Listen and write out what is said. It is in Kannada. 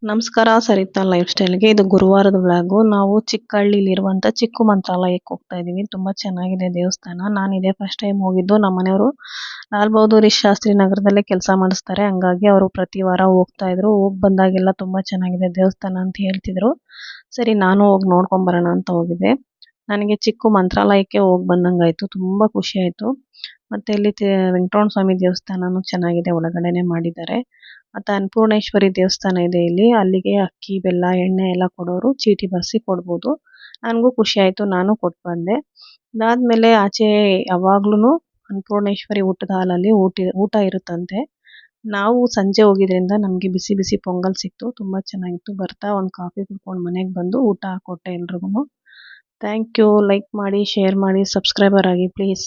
ನಮಸ್ಕಾರ ಸರಿತಾ ಲೈಫ್ ಸ್ಟೈಲ್ಗೆ. ಇದು ಗುರುವಾರದ ವ್ಲಾಗು. ನಾವು ಚಿಕ್ಕಹಳ್ಳಿಲಿರುವಂಥ ಚಿಕ್ಕ ಮಂತ್ರಾಲಯಕ್ಕೆ ಹೋಗ್ತಾ ಇದ್ದೀವಿ. ತುಂಬ ಚೆನ್ನಾಗಿದೆ ದೇವಸ್ಥಾನ. ನಾನು ಇದೇ ಫಸ್ಟ್ ಟೈಮ್ ಹೋಗಿದ್ದು. ನಮ್ಮ ಮನೆಯವರು ಲಾಲ್ ಬಹದ್ದೂರ್ ಶಾಸ್ತ್ರಿ ನಗರದಲ್ಲೇ ಕೆಲಸ ಮಾಡಿಸ್ತಾರೆ, ಹಂಗಾಗಿ ಅವರು ಪ್ರತಿ ವಾರ ಹೋಗ್ತಾ ಇದ್ರು. ಹೋಗಿ ಬಂದಾಗೆಲ್ಲ ತುಂಬ ಚೆನ್ನಾಗಿದೆ ದೇವಸ್ಥಾನ ಅಂತ ಹೇಳ್ತಿದ್ರು. ಸರಿ ನಾನು ಹೋಗಿ ನೋಡ್ಕೊಂಬರೋಣ ಅಂತ ಹೋಗಿದ್ದೆ. ನನಗೆ ಚಿಕ್ಕ ಮಂತ್ರಾಲಯಕ್ಕೆ ಹೋಗಿ ಬಂದಂಗಾಯಿತು, ತುಂಬ ಖುಷಿ ಆಯಿತು. ಮತ್ತು ಇಲ್ಲಿ ವೆಂಕಟರಮಣ ಸ್ವಾಮಿ ದೇವಸ್ಥಾನನೂ ಚೆನ್ನಾಗಿದೆ, ಒಳಗಡೆನೆ ಮಾಡಿದ್ದಾರೆ. ಮತ್ತು ಅನ್ನಪೂರ್ಣೇಶ್ವರಿ ದೇವಸ್ಥಾನ ಇದೆ ಇಲ್ಲಿ. ಅಲ್ಲಿಗೆ ಅಕ್ಕಿ ಬೆಲ್ಲ ಎಣ್ಣೆ ಎಲ್ಲ ಕೊಡೋರು ಚೀಟಿ ಬರೆಸಿ ಕೊಡ್ಬೋದು. ನನಗೂ ಖುಷಿ ಆಯಿತು, ನಾನು ಕೊಟ್ಟು ಬಂದೆ. ಅದಾದಮೇಲೆ ಆಚೆ ಯಾವಾಗ್ಲೂ ಅನ್ನಪೂರ್ಣೇಶ್ವರಿ ಊಟದ ಹಾಲಲ್ಲಿ ಊಟ ಇರುತ್ತಂತೆ. ನಾವು ಸಂಜೆ ಹೋಗಿದ್ರಿಂದ ನಮಗೆ ಬಿಸಿ ಬಿಸಿ ಪೊಂಗಲ್ ಸಿಕ್ತು, ತುಂಬ ಚೆನ್ನಾಗಿತ್ತು. ಬರ್ತಾ ಒಂದು ಕಾಫಿ ಕುಡ್ಕೊಂಡು ಮನೆಗೆ ಬಂದು ಊಟ ಕೊಟ್ಟೆ ಎಲ್ರಿಗೂ. Thank you. ಲೈಕ್ ಮಾಡಿ, ಶೇರ್ ಮಾಡಿ, ಸಬ್ಸ್ಕ್ರೈಬರ್ ಆಗಿ ಪ್ಲೀಸ್.